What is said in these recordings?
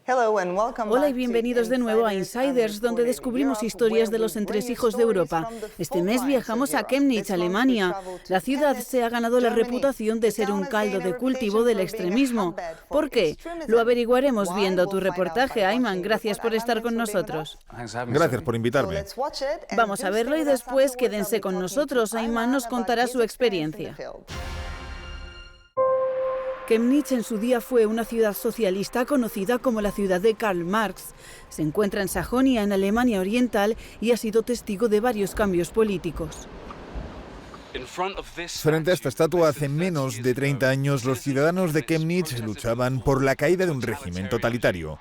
Hola y bienvenidos de nuevo a Insiders, donde descubrimos historias de los entresijos de Europa. Este mes viajamos a Chemnitz, Alemania. La ciudad se ha ganado la reputación de ser un caldo de cultivo del extremismo. ¿Por qué? Lo averiguaremos viendo tu reportaje, Ayman. Gracias por estar con nosotros. Gracias por invitarme. Vamos a verlo y después quédense con nosotros. Ayman nos contará su experiencia. Chemnitz en su día fue una ciudad socialista conocida como la ciudad de Karl Marx. Se encuentra en Sajonia, en Alemania Oriental, y ha sido testigo de varios cambios políticos. Frente a esta estatua, hace menos de 30 años, los ciudadanos de Chemnitz luchaban por la caída de un régimen totalitario.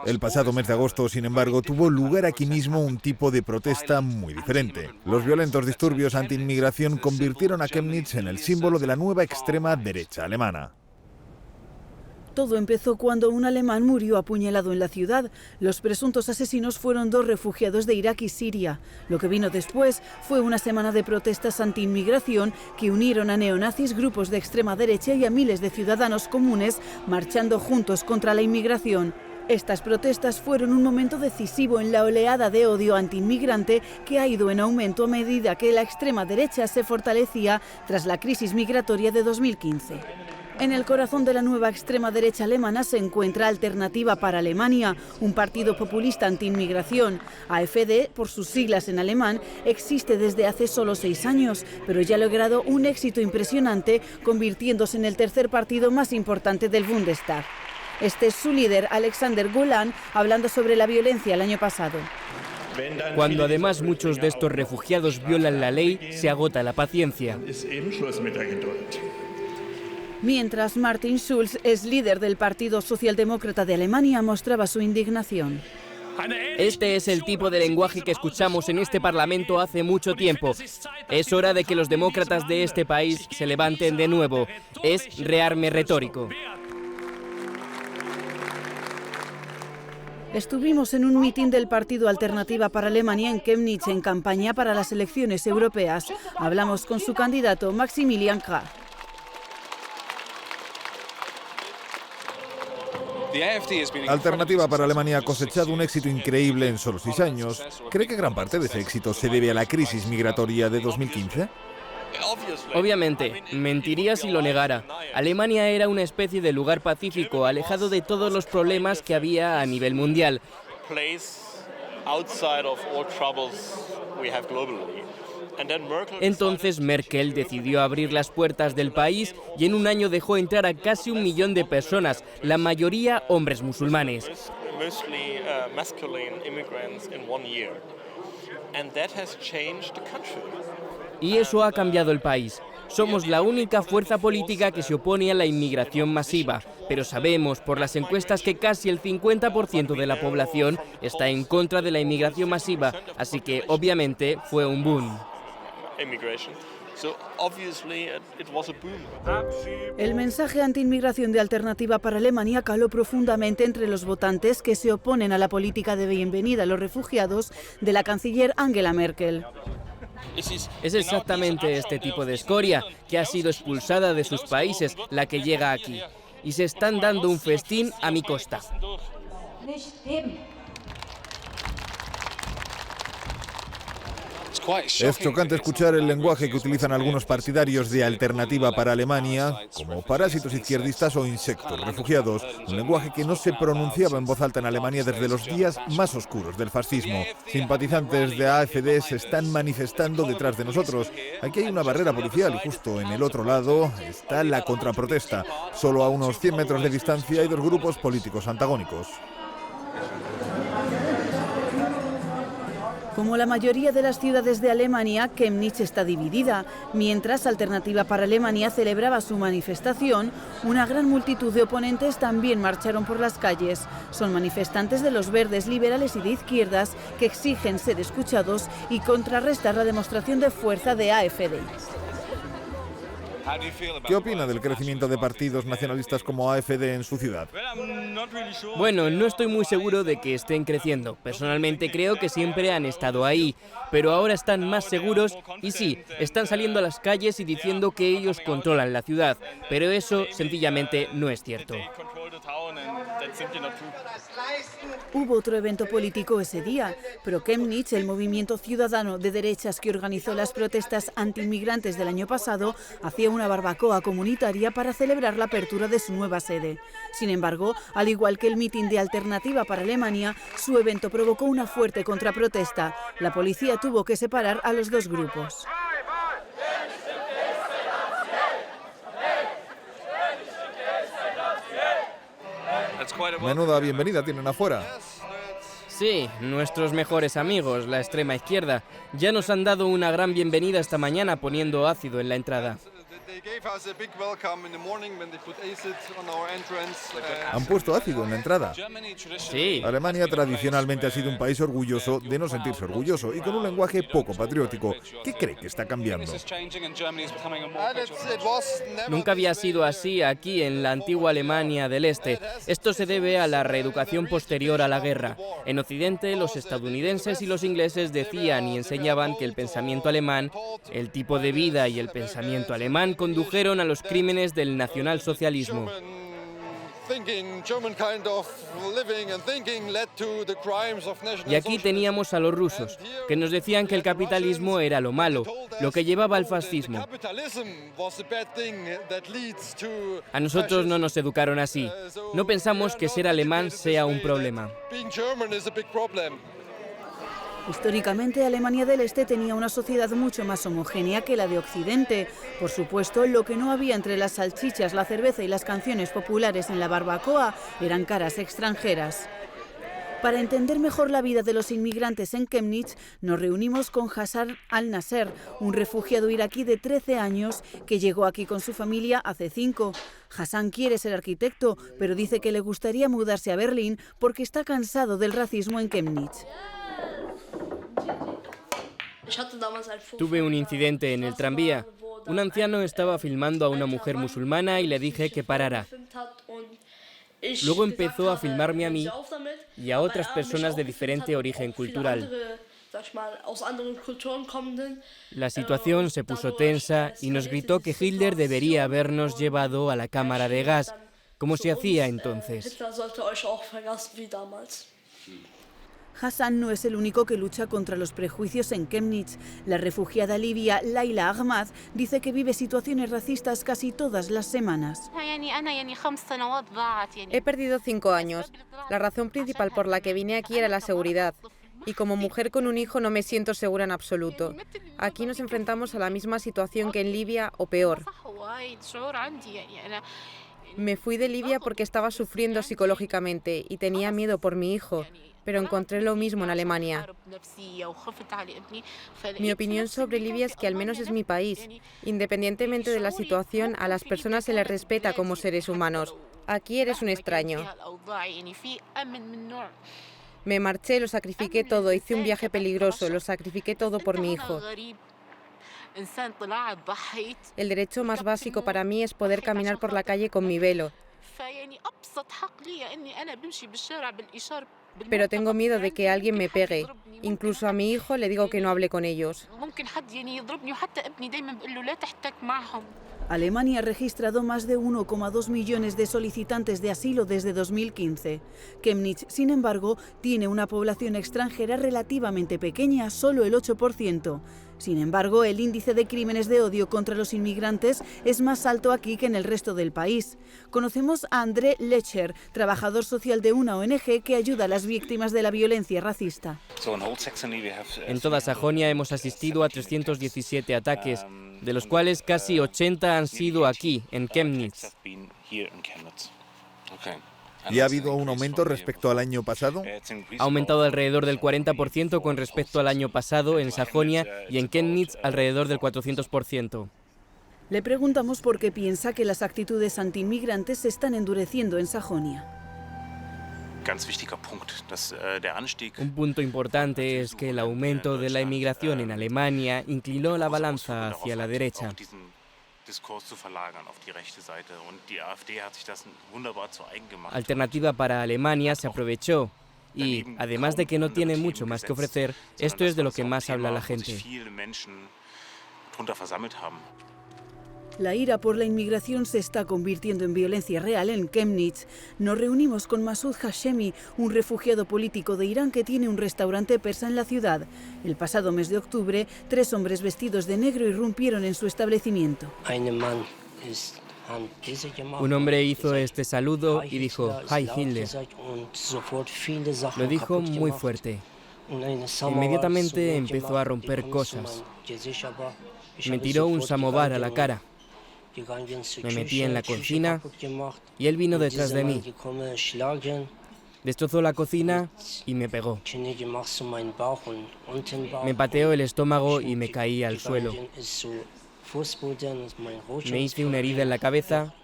El pasado mes de agosto, sin embargo, tuvo lugar aquí mismo un tipo de protesta muy diferente. Los violentos disturbios anti-inmigración convirtieron a Chemnitz en el símbolo de la nueva extrema derecha alemana. Todo empezó cuando un alemán murió apuñalado en la ciudad. Los presuntos asesinos fueron 2 refugiados de Irak y Siria. Lo que vino después fue una semana de protestas anti-inmigración que unieron a neonazis, grupos de extrema derecha y a miles de ciudadanos comunes marchando juntos contra la inmigración. Estas protestas fueron un momento decisivo en la oleada de odio antiinmigrante que ha ido en aumento a medida que la extrema derecha se fortalecía tras la crisis migratoria de 2015. En el corazón de la nueva extrema derecha alemana se encuentra Alternativa para Alemania, un partido populista antiinmigración. AfD, por sus siglas en alemán, existe desde hace solo 6 años, pero ya ha logrado un éxito impresionante, convirtiéndose en el tercer partido más importante del Bundestag. Este es su líder, Alexander Golan, hablando sobre la violencia el año pasado. Cuando además muchos de estos refugiados violan la ley, se agota la paciencia. Mientras Martin Schulz es líder del Partido Socialdemócrata de Alemania, mostraba su indignación. Este es el tipo de lenguaje que escuchamos en este Parlamento hace mucho tiempo. Es hora de que los demócratas de este país se levanten de nuevo. Es rearme retórico. Estuvimos en un mitin del Partido Alternativa para Alemania en Chemnitz en campaña para las elecciones europeas. Hablamos con su candidato, Maximilian Krah. Alternativa para Alemania ha cosechado un éxito increíble en solo 6 años. ¿Cree que gran parte de ese éxito se debe a la crisis migratoria de 2015? Obviamente, mentiría si lo negara. Alemania era una especie de lugar pacífico, alejado de todos los problemas que había a nivel mundial. Entonces Merkel decidió abrir las puertas del país y en un año dejó entrar a casi 1 millón de personas, la mayoría hombres musulmanes. Y eso ha cambiado el país. Somos la única fuerza política que se opone a la inmigración masiva, pero sabemos por las encuestas que casi el 50% de la población está en contra de la inmigración masiva, así que obviamente fue un boom. El mensaje anti-inmigración de Alternativa para Alemania caló profundamente entre los votantes que se oponen a la política de bienvenida a los refugiados de la canciller Angela Merkel. Es exactamente este tipo de escoria que ha sido expulsada de sus países la que llega aquí. Y se están dando un festín a mi costa. Es chocante escuchar el lenguaje que utilizan algunos partidarios de Alternativa para Alemania, como parásitos izquierdistas o insectos refugiados, un lenguaje que no se pronunciaba en voz alta en Alemania desde los días más oscuros del fascismo. Simpatizantes de AfD se están manifestando detrás de nosotros. Aquí hay una barrera policial y justo en el otro lado está la contraprotesta. Solo a unos 100 metros de distancia hay 2 grupos políticos antagónicos. Como la mayoría de las ciudades de Alemania, Chemnitz está dividida. Mientras Alternativa para Alemania celebraba su manifestación, una gran multitud de oponentes también marcharon por las calles. Son manifestantes de los verdes, liberales y de izquierdas que exigen ser escuchados y contrarrestar la demostración de fuerza de AfD. ¿Qué opina del crecimiento de partidos nacionalistas como AfD en su ciudad? Bueno, no estoy muy seguro de que estén creciendo. Personalmente creo que siempre han estado ahí, pero ahora están más seguros y sí, están saliendo a las calles y diciendo que ellos controlan la ciudad, pero eso sencillamente no es cierto. Hubo otro evento político ese día. Pro Chemnitz, el movimiento ciudadano de derechas que organizó las protestas antiinmigrantes del año pasado, hacía una barbacoa comunitaria para celebrar la apertura de su nueva sede. Sin embargo, al igual que el mitin de Alternativa para Alemania, su evento provocó una fuerte contraprotesta. La policía tuvo que separar a los dos grupos. Menuda bienvenida tienen afuera. Sí, nuestros mejores amigos, la extrema izquierda, ya nos han dado una gran bienvenida esta mañana poniendo ácido en la entrada. Han puesto ácido en la entrada. Sí. Alemania tradicionalmente ha sido un país orgulloso de no sentirse orgulloso y con un lenguaje poco patriótico. ¿Qué cree que está cambiando? Nunca había sido así aquí en la antigua Alemania del Este. Esto se debe a la reeducación posterior a la guerra. En Occidente, los estadounidenses y los ingleses decían y enseñaban que el pensamiento alemán, el tipo de vida y el pensamiento alemán condujeron a los crímenes del nacionalsocialismo. Y aquí teníamos a los rusos, que nos decían que el capitalismo era lo malo, lo que llevaba al fascismo. A nosotros no nos educaron así. No pensamos que ser alemán sea un problema. Históricamente, Alemania del Este tenía una sociedad mucho más homogénea que la de Occidente. Por supuesto, lo que no había entre las salchichas, la cerveza y las canciones populares en la barbacoa eran caras extranjeras. Para entender mejor la vida de los inmigrantes en Chemnitz, nos reunimos con Hassan al-Nasser, un refugiado iraquí de 13 años que llegó aquí con su familia hace 5. Hassan quiere ser arquitecto, pero dice que le gustaría mudarse a Berlín porque está cansado del racismo en Chemnitz. Tuve un incidente en el tranvía. Un anciano estaba filmando a una mujer musulmana y le dije que parara. Luego empezó a filmarme a mí y a otras personas de diferente origen cultural. La situación se puso tensa y nos gritó que Hitler debería habernos llevado a la cámara de gas, como se hacía entonces. Hassan no es el único que lucha contra los prejuicios en Chemnitz. La refugiada libia Laila Ahmad dice que vive situaciones racistas casi todas las semanas. He perdido 5 años. La razón principal por la que vine aquí era la seguridad. Y como mujer con un hijo no me siento segura en absoluto. Aquí nos enfrentamos a la misma situación que en Libia o peor. Me fui de Libia porque estaba sufriendo psicológicamente y tenía miedo por mi hijo, pero encontré lo mismo en Alemania. Mi opinión sobre Libia es que al menos es mi país. Independientemente de la situación, a las personas se les respeta como seres humanos. Aquí eres un extraño. Me marché, lo sacrifiqué todo, hice un viaje peligroso, lo sacrifiqué todo por mi hijo. El derecho más básico para mí es poder caminar por la calle con mi velo. Pero tengo miedo de que alguien me pegue. Incluso a mi hijo le digo que no hable con ellos. Alemania ha registrado más de 1,2 millones de solicitantes de asilo desde 2015. Chemnitz, sin embargo, tiene una población extranjera relativamente pequeña, solo el 8%. Sin embargo, el índice de crímenes de odio contra los inmigrantes es más alto aquí que en el resto del país. Conocemos a André Lecher, trabajador social de una ONG que ayuda a las víctimas de la violencia racista. En toda Sajonia hemos asistido a 317 ataques, de los cuales casi 80 han sido aquí, en Chemnitz. ¿Y ha habido un aumento respecto al año pasado? Ha aumentado alrededor del 40% con respecto al año pasado en Sajonia y en Chemnitz alrededor del 400%. Le preguntamos por qué piensa que las actitudes antiinmigrantes se están endureciendo en Sajonia. Un punto importante es que el aumento de la inmigración en Alemania inclinó la balanza hacia la derecha. Alternativa para Alemania se aprovechó y, además de que no tiene mucho más que ofrecer, esto es de lo que más habla la gente. La ira por la inmigración se está convirtiendo en violencia real en Chemnitz. Nos reunimos con Masoud Hashemi, un refugiado político de Irán que tiene un restaurante persa en la ciudad. El pasado mes de octubre, 3 hombres vestidos de negro irrumpieron en su establecimiento. Un hombre hizo este saludo y dijo «Heil Hitler». Lo dijo muy fuerte. Inmediatamente empezó a romper cosas. Me tiró un samovar a la cara. Me metí en la cocina y él vino detrás de mí. Destrozó la cocina y me pegó. Me pateó el estómago y me caí al suelo. Me hice una herida en la cabeza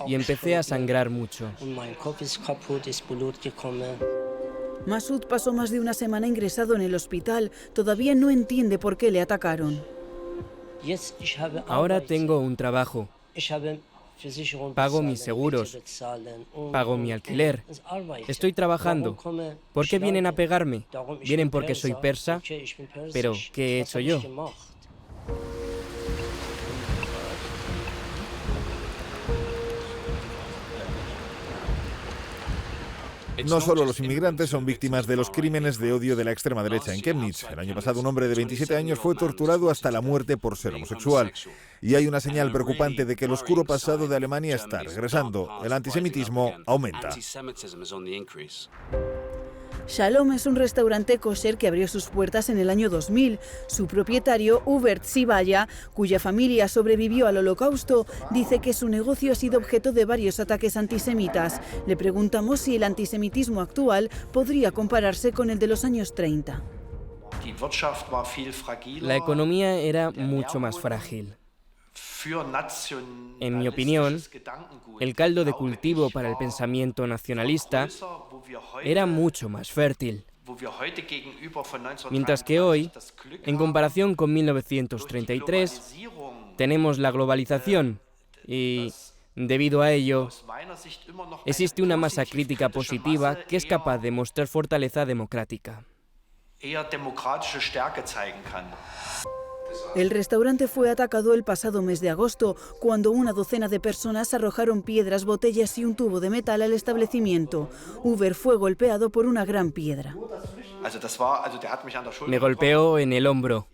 y empecé a sangrar mucho. Masoud pasó más de una semana ingresado en el hospital. Todavía no entiende por qué le atacaron. Ahora tengo un trabajo. Pago mis seguros. Pago mi alquiler. Estoy trabajando. ¿Por qué vienen a pegarme? ¿Vienen porque soy persa? Pero, ¿qué he hecho yo? No solo los inmigrantes son víctimas de los crímenes de odio de la extrema derecha en Chemnitz. El año pasado un hombre de 27 años fue torturado hasta la muerte por ser homosexual. Y hay una señal preocupante de que el oscuro pasado de Alemania está regresando. El antisemitismo aumenta. Shalom es un restaurante kosher que abrió sus puertas en el año 2000. Su propietario, Hubert Sibaya, cuya familia sobrevivió al Holocausto, dice que su negocio ha sido objeto de varios ataques antisemitas. Le preguntamos si el antisemitismo actual podría compararse con el de los años 30. La economía era mucho más frágil. En mi opinión, el caldo de cultivo para el pensamiento nacionalista era mucho más fértil. Mientras que hoy, en comparación con 1933, tenemos la globalización y, debido a ello, existe una masa crítica positiva que es capaz de mostrar fortaleza democrática. El restaurante fue atacado el pasado mes de agosto, cuando una docena de personas arrojaron piedras, botellas y un tubo de metal al establecimiento. Uber fue golpeado por una gran piedra. Me golpeó en el hombro.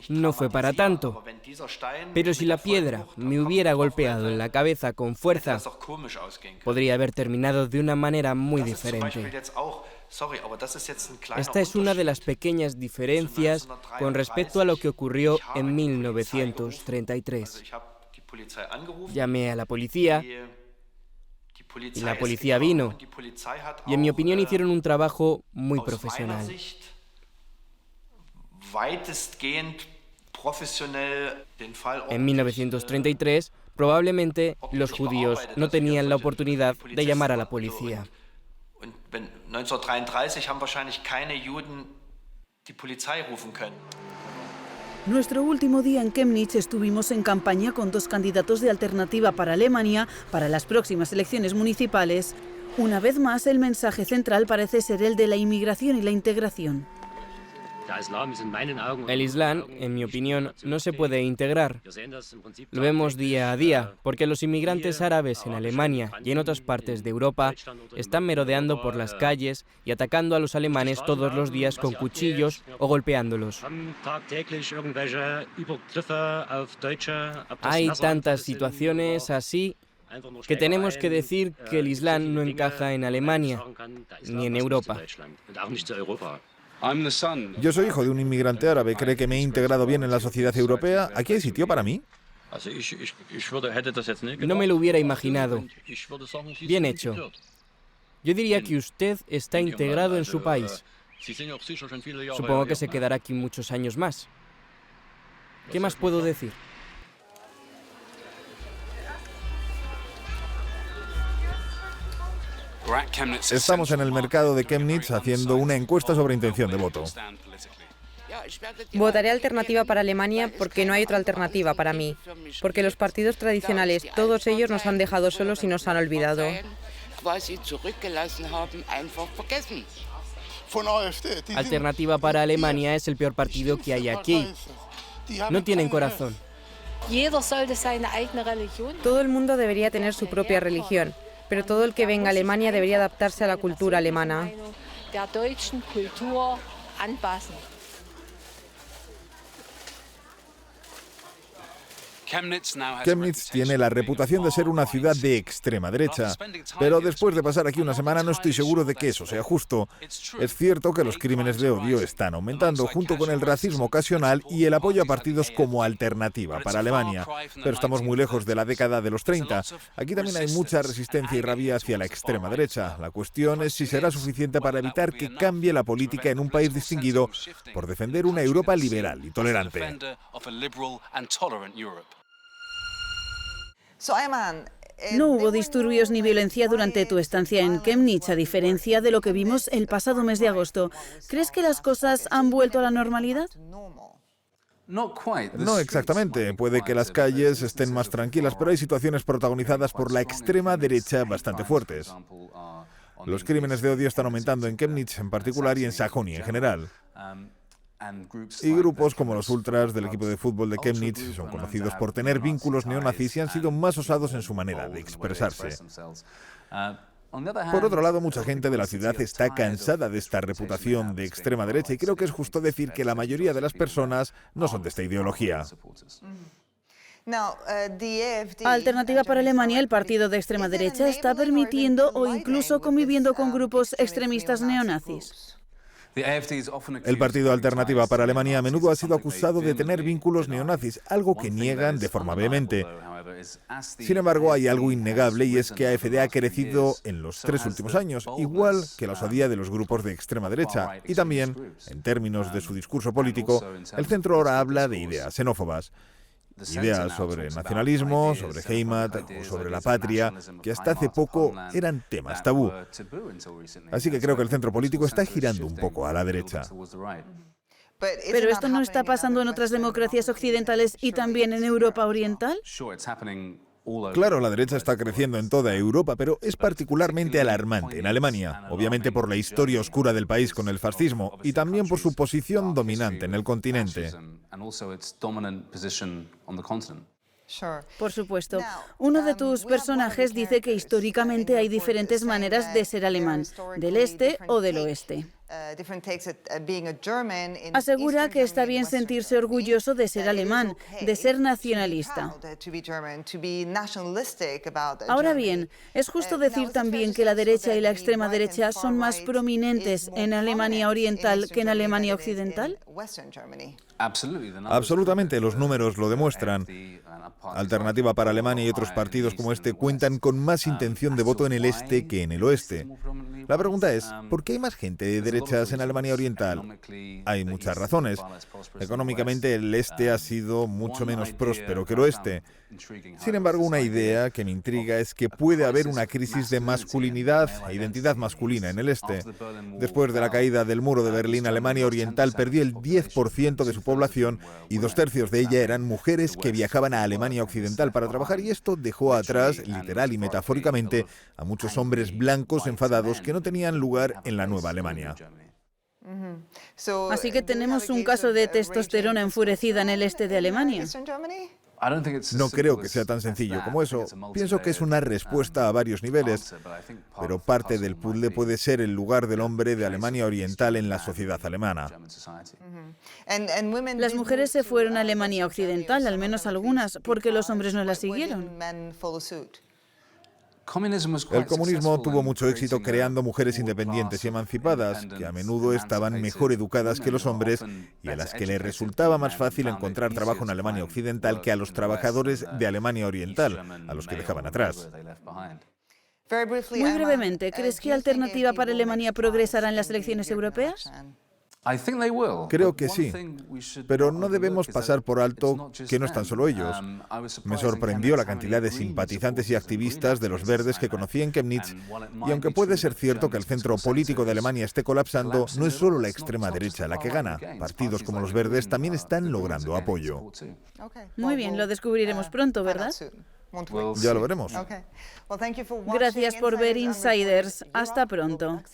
No fue para tanto, pero si la piedra me hubiera golpeado en la cabeza con fuerza, podría haber terminado de una manera muy diferente. Esta es una de las pequeñas diferencias con respecto a lo que ocurrió en 1933. Llamé a la policía y la policía vino y en mi opinión hicieron un trabajo muy profesional. En 1933, probablemente los judíos no tenían la oportunidad de llamar a la policía. Nuestro último día en Chemnitz estuvimos en campaña con 2 candidatos de Alternativa para Alemania para las próximas elecciones municipales. Una vez más, el mensaje central parece ser el de la inmigración y la integración. El Islam, en mi opinión, no se puede integrar. Lo vemos día a día, porque los inmigrantes árabes en Alemania y en otras partes de Europa están merodeando por las calles y atacando a los alemanes todos los días con cuchillos o golpeándolos. Hay tantas situaciones así que tenemos que decir que el Islam no encaja en Alemania ni en Europa. Yo soy hijo de un inmigrante árabe. ¿Cree que me he integrado bien en la sociedad europea? ¿Aquí hay sitio para mí? No me lo hubiera imaginado. Bien hecho. Yo diría que usted está integrado en su país. Supongo que se quedará aquí muchos años más. ¿Qué más puedo decir? Estamos en el mercado de Chemnitz haciendo una encuesta sobre intención de voto. Votaré Alternativa para Alemania porque no hay otra alternativa para mí. Porque los partidos tradicionales, todos ellos nos han dejado solos y nos han olvidado. Alternativa para Alemania es el peor partido que hay aquí. No tienen corazón. Todo el mundo debería tener su propia religión, pero todo el que venga a Alemania debería adaptarse a la cultura alemana. Chemnitz tiene la reputación de ser una ciudad de extrema derecha, pero después de pasar aquí una semana no estoy seguro de que eso sea justo. Es cierto que los crímenes de odio están aumentando junto con el racismo ocasional y el apoyo a partidos como Alternativa para Alemania, pero estamos muy lejos de la década de los 30. Aquí también hay mucha resistencia y rabia hacia la extrema derecha. La cuestión es si será suficiente para evitar que cambie la política en un país distinguido por defender una Europa liberal y tolerante. No hubo disturbios ni violencia durante tu estancia en Chemnitz, a diferencia de lo que vimos el pasado mes de agosto. ¿Crees que las cosas han vuelto a la normalidad? No exactamente. Puede que las calles estén más tranquilas, pero hay situaciones protagonizadas por la extrema derecha bastante fuertes. Los crímenes de odio están aumentando en Chemnitz en particular y en Sajonia en general. Y grupos como los ultras del equipo de fútbol de Chemnitz son conocidos por tener vínculos neonazis y han sido más osados en su manera de expresarse. Por otro lado, mucha gente de la ciudad está cansada de esta reputación de extrema derecha y creo que es justo decir que la mayoría de las personas no son de esta ideología. Alternativa para Alemania, el partido de extrema derecha, está permitiendo o incluso conviviendo con grupos extremistas neonazis. El partido Alternativa para Alemania a menudo ha sido acusado de tener vínculos neonazis, algo que niegan de forma vehemente. Sin embargo, hay algo innegable y es que AfD ha crecido en los 3 últimos años, igual que la osadía de los grupos de extrema derecha. Y también, en términos de su discurso político, el centro ahora habla de ideas xenófobas. Ideas sobre nacionalismo, sobre Heimat o sobre la patria, que hasta hace poco eran temas tabú. Así que creo que el centro político está girando un poco a la derecha. ¿Pero esto no está pasando en otras democracias occidentales y también en Europa Oriental? Claro, la derecha está creciendo en toda Europa, pero es particularmente alarmante en Alemania, obviamente por la historia oscura del país con el fascismo y también por su posición dominante en el continente. Por supuesto. Uno de tus personajes dice que históricamente hay diferentes maneras de ser alemán, del este o del oeste. Asegura que está bien sentirse orgulloso de ser alemán, de ser nacionalista. Ahora bien, ¿es justo decir también que la derecha y la extrema derecha son más prominentes en Alemania Oriental que en Alemania Occidental? Absolutamente, los números lo demuestran. Alternativa para Alemania y otros partidos como este cuentan con más intención de voto en el este que en el oeste. La pregunta es, ¿por qué hay más gente de derechas en Alemania Oriental? Hay muchas razones. Económicamente, el este ha sido mucho menos próspero que el oeste. Sin embargo, una idea que me intriga es que puede haber una crisis de masculinidad e identidad masculina en el este. Después de la caída del muro de Berlín, Alemania Oriental perdió el 10% de su población y 2/3 de ella eran mujeres que viajaban a Alemania Occidental para trabajar, y esto dejó atrás, literal y metafóricamente, a muchos hombres blancos enfadados que no tenían lugar en la nueva Alemania. Así que tenemos un caso de testosterona enfurecida en el este de Alemania. No creo que sea tan sencillo como eso. Pienso que es una respuesta a varios niveles, pero parte del puzzle puede ser el lugar del hombre de Alemania Oriental en la sociedad alemana. Las mujeres se fueron a Alemania Occidental, al menos algunas, porque los hombres no las siguieron. El comunismo tuvo mucho éxito creando mujeres independientes y emancipadas, que a menudo estaban mejor educadas que los hombres y a las que les resultaba más fácil encontrar trabajo en Alemania Occidental que a los trabajadores de Alemania Oriental, a los que dejaban atrás. Muy brevemente, ¿crees que Alternativa para Alemania progresará en las elecciones europeas? Creo que sí, pero no debemos pasar por alto que no están solo ellos. Me sorprendió la cantidad de simpatizantes y activistas de los verdes que conocí en Chemnitz, y aunque puede ser cierto que el centro político de Alemania esté colapsando, no es solo la extrema derecha la que gana. Partidos como los verdes también están logrando apoyo. Muy bien, lo descubriremos pronto, ¿verdad? Ya lo veremos. Gracias por ver Insiders. Hasta pronto.